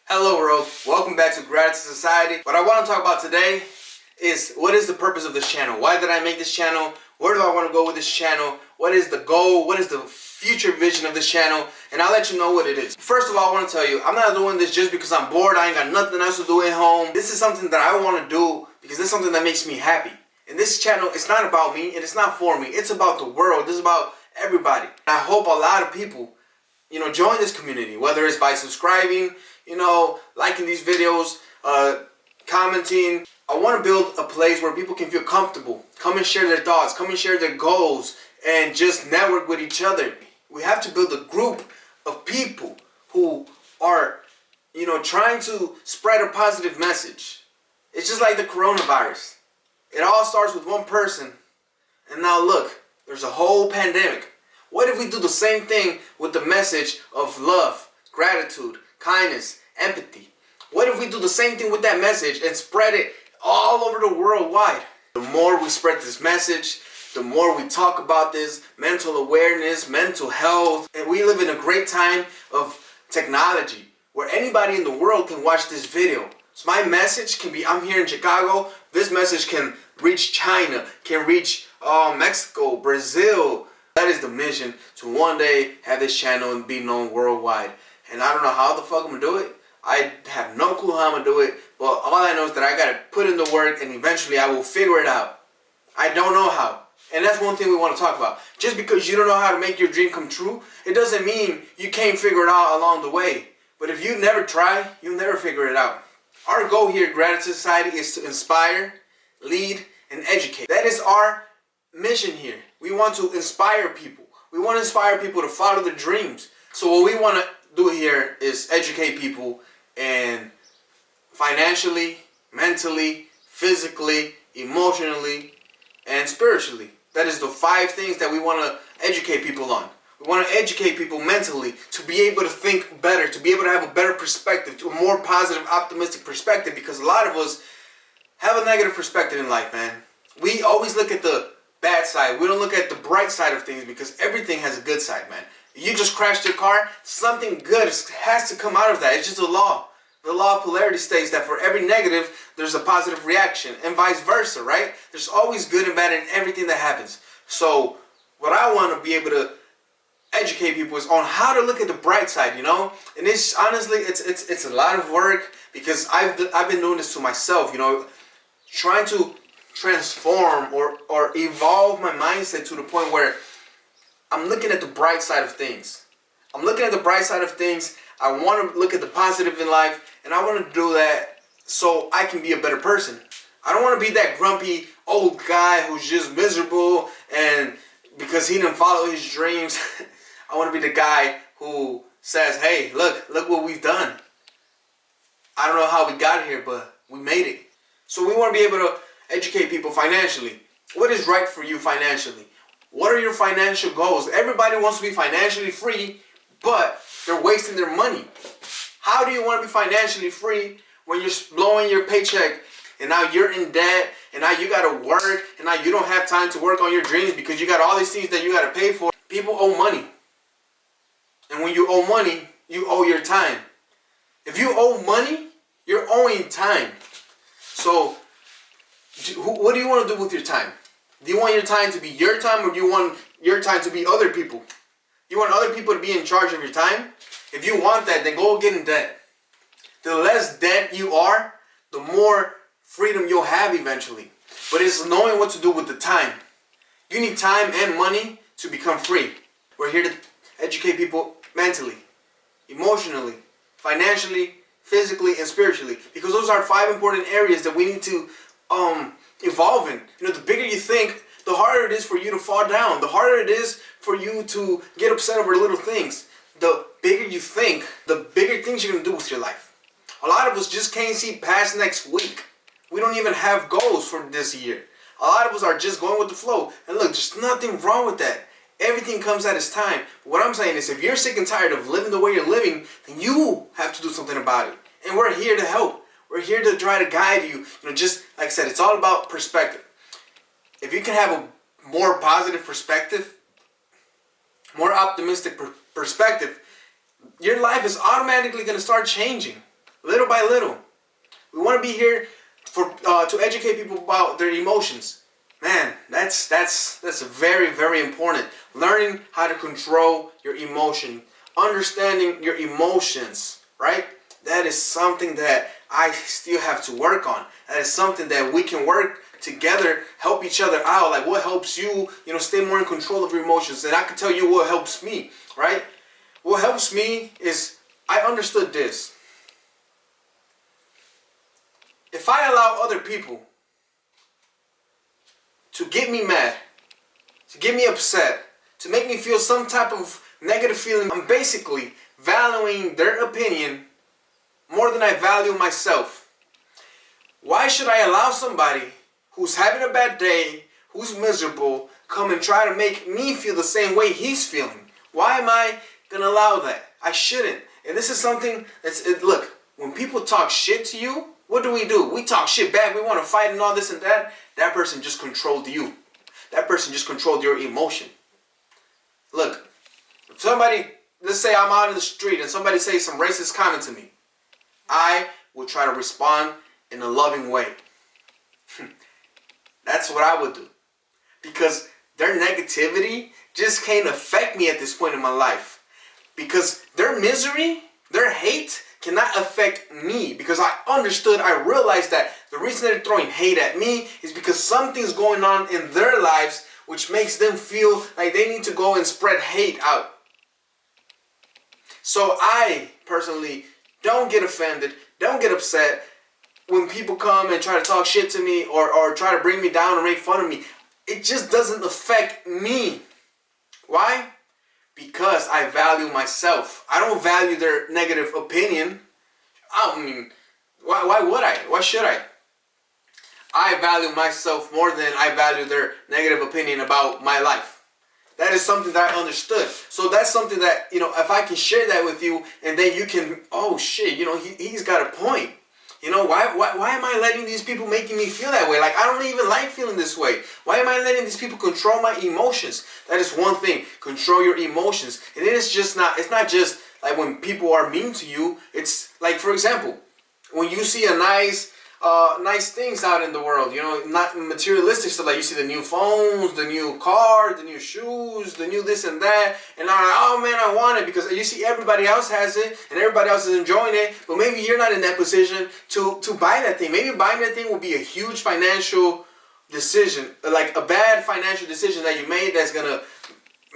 Hello world, welcome back to Gratitude Society. What I want to talk about today is what is the purpose of this channel? Why did I make this channel? Where do I want to go with this channel? What is the goal? What is the future vision of this channel? And I'll let you know what it is. First of all, I want to tell you, I'm not doing this just because I'm bored. I ain't got nothing else to do at home. This is something that I want to do because it's something that makes me happy. And this channel, it's not about me and it's not for me. It's about the world. It's about everybody. I hope a lot of people, join this community, whether it's by subscribing, liking these videos, commenting. I want to build a place where people can feel comfortable, come and share their thoughts, come and share their goals, and just network with each other. We have to build a group of people who are, trying to spread a positive message. It's just like the coronavirus. It all starts with one person, and now look, there's a whole pandemic. What if we do the same thing with the message of love, gratitude, kindness, empathy? What if we do the same thing with that message and spread it all over the world wide? The more we spread this message, the more we talk about this mental awareness, mental health, and we live in a great time of technology where anybody in the world can watch this video. So my message can be, I'm here in Chicago, this message can reach China, can reach Mexico, Brazil. That is the mission, to one day have this channel and be known worldwide. And I don't know how the fuck I'm gonna do it. I have no clue how I'm gonna do it, but all I know is that I gotta put in the work and eventually I will figure it out. I don't know how. And that's one thing we want to talk about. Just because you don't know how to make your dream come true, it doesn't mean you can't figure it out along the way. But if you never try, you'll never figure it out. Our goal here at Gratitude Society is to inspire, lead, and educate. That is our mission here. We want to inspire people. We want to inspire people to follow their dreams. So what we want to do here is educate people, and financially, mentally, physically, emotionally, and spiritually. That is the 5 things that we want to educate people on. We want to educate people mentally to be able to think better, to be able to have a better perspective, to a more positive, optimistic perspective, because a lot of us have a negative perspective in life, man. We always look at the bad side. We don't look at the bright side of things because everything has a good side, man. You just crashed your car, something good has to come out of that. It's just a law. The law of polarity states that for every negative, there's a positive reaction, and vice versa, right? There's always good and bad in everything that happens. So what I want to be able to educate people is on how to look at the bright side, And it's honestly, it's a lot of work because I've been doing this to myself, trying to transform or evolve my mindset to the point where I'm looking at the bright side of things. I'm looking at the bright side of things. I want to look at the positive in life, and I want to do that so I can be a better person. I don't want to be that grumpy old guy who's just miserable and because he didn't follow his dreams. I want to be the guy who says, hey, look what we've done. I don't know how we got here, but we made it. So we want to be able to educate people financially. What is right for you financially? What are your financial goals? Everybody wants to be financially free, but they're wasting their money. How do you want to be financially free when you're blowing your paycheck and now you're in debt and now you got to work and now you don't have time to work on your dreams because you got all these things that you got to pay for? People owe money. And when you owe money, you owe your time. If you owe money, you're owing time. So what do you want to do with your time? Do you want your time to be your time, or do you want your time to be other people? You want other people to be in charge of your time? If you want that, then go get in debt. The less debt you are, the more freedom you'll have eventually. But it's knowing what to do with the time. You need time and money to become free. We're here to educate people mentally, emotionally, financially, physically, and spiritually. Because those are 5 important areas that we need to evolve in. The bigger you think, the harder it is for you to fall down. The harder it is for you to get upset over little things. The bigger you think, the bigger things you're going to do with your life. A lot of us just can't see past next week. We don't even have goals for this year. A lot of us are just going with the flow. And look, there's nothing wrong with that. Everything comes at its time. But what I'm saying is, if you're sick and tired of living the way you're living, then you have to do something about it. And we're here to help. We're here to try to guide you. Just like I said, it's all about perspective. If you can have a more positive perspective, more optimistic perspective, your life is automatically going to start changing. little by little. We want to be here for to educate people about their emotions. Man, that's very, very important. Learning how to control your emotion, understanding your emotions, right? That is something that I still have to work on. That is something that we can work together, help each other out. Like what helps you, stay more in control of your emotions. And I can tell you what helps me, right? What helps me is I understood this. If I allow other people to get me mad, to get me upset, to make me feel some type of negative feeling, I'm basically valuing their opinion more than I value myself. Why should I allow somebody who's having a bad day, who's miserable, come and try to make me feel the same way he's feeling? Why am I gonna allow that? I shouldn't. And this is something look, when people talk shit to you, what do? We talk shit back. We want to fight and all this and that. That person just controlled you. That person just controlled your emotion. Look, if somebody, let's say I'm out in the street and somebody says some racist comment to me, I will try to respond in a loving way. That's what I would do. Because their negativity just can't affect me at this point in my life. Because their misery, their hate cannot affect me. Because I realized that the reason they're throwing hate at me is because something's going on in their lives which makes them feel like they need to go and spread hate out. So I personally don't get offended, don't get upset when people come and try to talk shit to me or try to bring me down or make fun of me. It just doesn't affect me. Why? Because I value myself. I don't value their negative opinion. I mean, why would I? Why should I? I value myself more than I value their negative opinion about my life. That is something that I understood. So that's something that, if I can share that with you and then you can, oh shit, he's got a point. Why am I letting these people making me feel that way? Like, I don't even like feeling this way. Why am I letting these people control my emotions? That is one thing. Control your emotions. And it's not just like when people are mean to you. It's like, for example, when you see a nice things out in the world, not materialistic stuff, like you see the new phones, the new car, the new shoes, the new this and that, and I'm like, oh man, I want it, because you see everybody else has it and everybody else is enjoying it, but maybe you're not in that position to buy that thing. Maybe buying that thing will be a huge financial decision, like a bad financial decision that you made that's gonna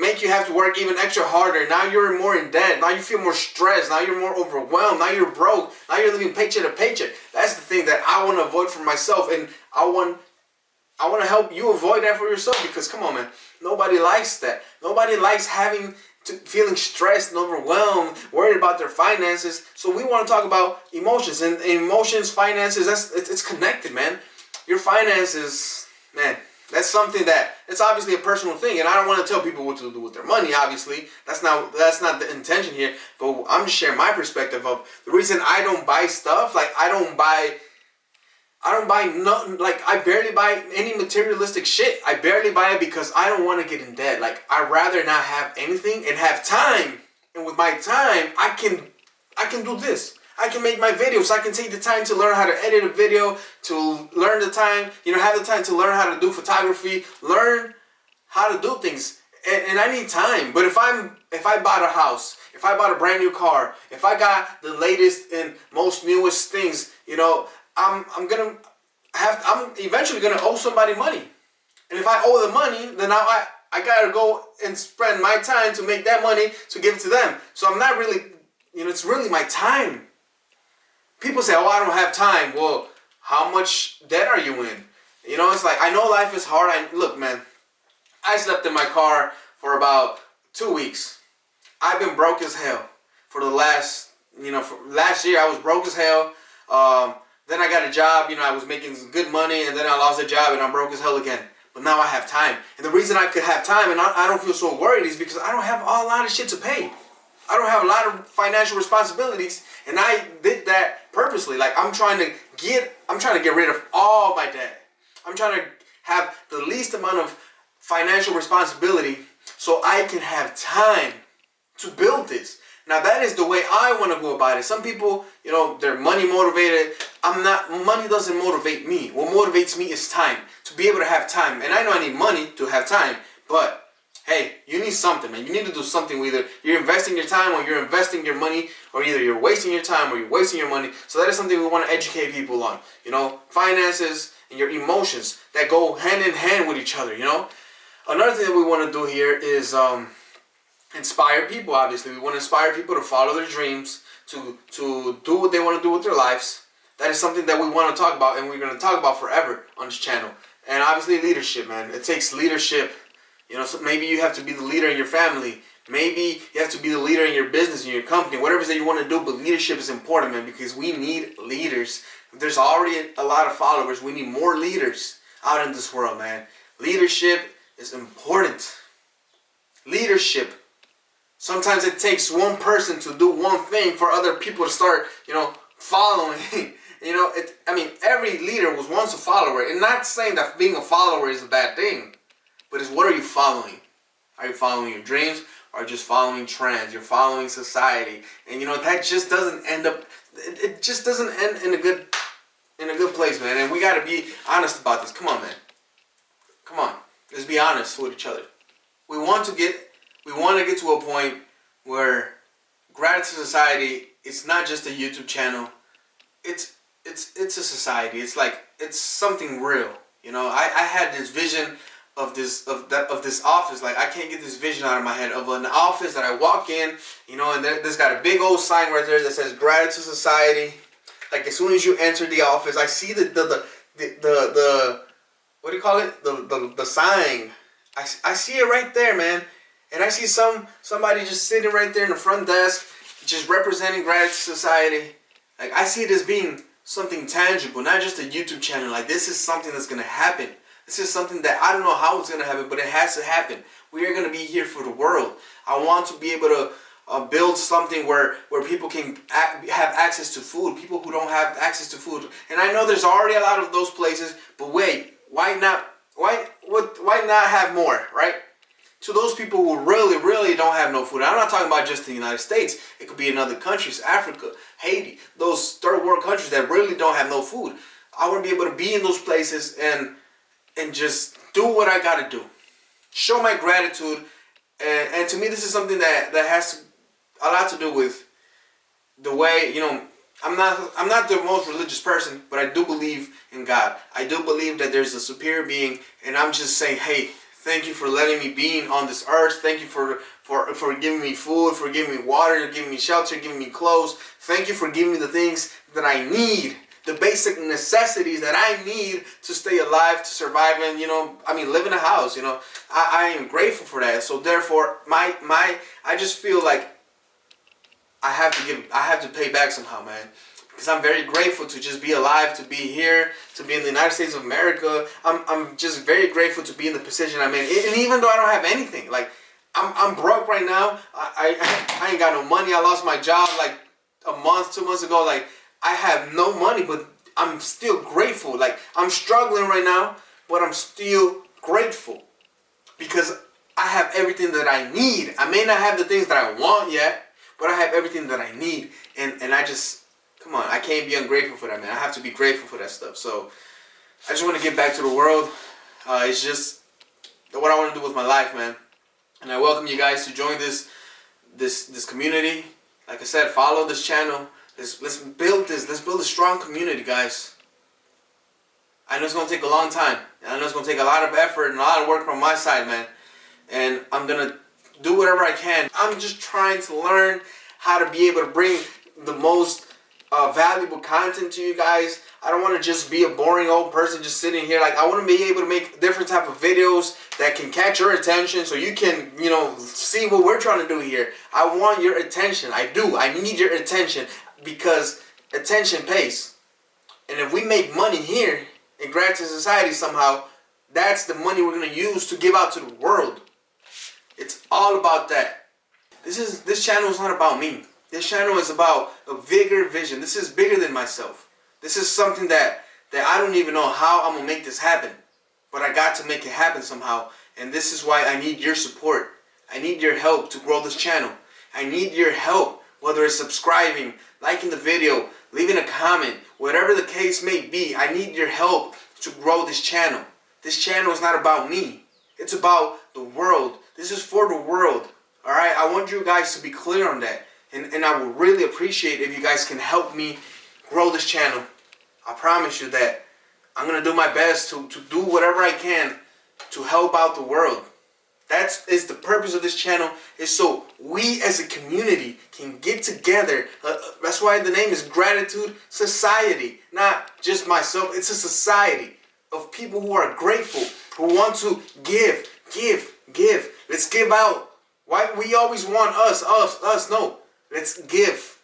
make you have to work even extra harder. Now you're more in debt. Now you feel more stressed. Now you're more overwhelmed. Now you're broke. Now you're living paycheck to paycheck. That's the thing that I want to avoid for myself, and I want to help you avoid that for yourself. Because come on, man, nobody likes that. Nobody likes feeling stressed and overwhelmed, worried about their finances. So we want to talk about emotions, and emotions, finances. It's connected, man. Your finances, man. That's something it's obviously a personal thing, and I don't want to tell people what to do with their money. Obviously, that's not the intention here. But I'm just sharing my perspective of the reason I don't buy stuff. Like I don't buy nothing. Like I barely buy any materialistic shit. I barely buy it because I don't want to get in debt. Like I'd rather not have anything and have time. And with my time, I can do this. I can make my videos. I can take the time to learn how to edit a video, to learn the time, have the time to learn how to do photography, learn how to do things. And I need time. But if I bought a house, if I bought a brand new car, if I got the latest and most newest things, I'm eventually gonna owe somebody money. And if I owe the money, then now I gotta go and spend my time to make that money to give it to them. So I'm not really, it's really my time. People say, oh, I don't have time. Well, how much debt are you in? It's like, I know life is hard. Look, man, I slept in my car for about 2 weeks. I've been broke as hell for the last year. I was broke as hell. Then I got a job. I was making good money, and then I lost a job, and I'm broke as hell again. But now I have time. And the reason I could have time and I don't feel so worried is because I don't have a lot of shit to pay. I don't have a lot of financial responsibilities, and I did that purposely. Like I'm trying to get rid of all my debt. I'm trying to have the least amount of financial responsibility so I can have time to build this. Now that is the way I want to go about it. Some people, you know, they're money motivated. I'm not. Money doesn't motivate me. What motivates me is time. To be able to have time. And I know I need money to have time. But hey, you need something, man. You need to do something. Either you're investing your time or you're investing your money, or either you're wasting your time or you're wasting your money. So that is something we want to educate people on. You know, finances and your emotions that go hand in hand with each other, you know. Another thing that we want to do here is inspire people. Obviously, we want to inspire people to follow their dreams, to do what they want to do with their lives. That is something that we want to talk about, and we're going to talk about forever on this channel. And obviously leadership, man. It takes leadership. You know, so maybe you have to be the leader in your family. Maybe you have to be the leader in your business, in your company, whatever it is that you want to do. But leadership is important, man, because we need leaders. There's already a lot of followers. We need more leaders out in this world, man. Leadership is important. Leadership. Sometimes it takes one person to do one thing for other people to start, you know, following. You know, I mean, every leader was once a follower. And not saying that being a follower is a bad thing. But it's, what are you following? Are you following your dreams? Or just following trends? You're following society. And you know, that just doesn't end up, it just doesn't end in a good place, man. And we gotta be honest about this. Come on, man. Come on. Let's be honest with each other. We want to get to a point where Gratitude Society, it's not just a YouTube channel. It's a society. It's like, it's something real. You know, I had this vision of this office. Like, I can't get this vision out of my head of an office that I walk in, you know, and there's got a big old sign right there that says Gratitude Society. Like, as soon as you enter the office, I see the what do you call it? The sign. I see it right there, man. And I see somebody just sitting right there in the front desk, just representing Gratitude Society. Like, I see it as being something tangible, not just a YouTube channel. Like, this is something that's gonna happen. This is something that I don't know how it's gonna happen, but it has to happen. We are gonna be here for the world. I want to be able to build something where people can have access to food. People who don't have access to food, and I know there's already a lot of those places. But wait, why not? Why not have more, right? To those people who really don't have no food. I'm not talking about just the United States. It could be in other countries, Africa, Haiti, those third world countries that really don't have no food. I want to be able to be in those places and just do what I gotta do. Show my gratitude. And to me, this is something that has a lot to do with the way, you know, I'm not the most religious person, but I do believe in God. I do believe that there's a superior being, and I'm just saying, hey, thank you for letting me be on this earth. Thank you for giving me food, for giving me water, giving me shelter, giving me clothes. Thank you for giving me the things that I need, the basic necessities that I need to stay alive, to survive, and, you know, I mean, live in a house. You know, I am grateful for that. So therefore, I just feel like I have to pay back somehow, man. Because I'm very grateful to just be alive, to be here, to be in the United States of America. I'm just very grateful to be in the position I'm in. And even though I don't have anything, like, I'm broke right now. I ain't got no money. I lost my job like a month, 2 months ago. Like, I have no money, but I'm still grateful. Like, I'm struggling right now, but I'm still grateful. Because I have everything that I need. I may not have the things that I want yet, but I have everything that I need. And I just, come on, I can't be ungrateful for that, man. I have to be grateful for that stuff. So I just want to get back to the world. It's just what I want to do with my life, man. And I welcome you guys to join this community. Like I said, follow this channel. Let's build this. Let's build a strong community, guys. I know it's going to take a long time. And I know it's going to take a lot of effort and a lot of work from my side, man. And I'm going to do whatever I can. I'm just trying to learn how to be able to bring the most valuable content to you guys. I don't want to just be a boring old person just sitting here. Like, I want to be able to make different type of videos that can catch your attention so you can, you know, see what we're trying to do here. I want your attention. I do. I need your attention because attention pays. And if we make money here in Gratitude Society somehow, that's the money we're going to use to give out to the world. It's all about that. This channel is not about me. This channel is about a bigger vision. This is bigger than myself. This is something that I don't even know how I'm going to make this happen. But I got to make it happen somehow. And this is why I need your support. I need your help to grow this channel. I need your help whether it's subscribing, liking the video, leaving a comment, whatever the case may be. I need your help to grow this channel. This channel is not about me. It's about the world. This is for the world. Alright? I want you guys to be clear on that. And I would really appreciate if you guys can help me grow this channel. I promise you that I'm going to do my best to do whatever I can to help out the world. That is the purpose of this channel, is so we as a community can get together. That's why the name is Gratitude Society. Not just myself. It's a society of people who are grateful, who want to give. Let's give out. Why we always want us. No. Let's give.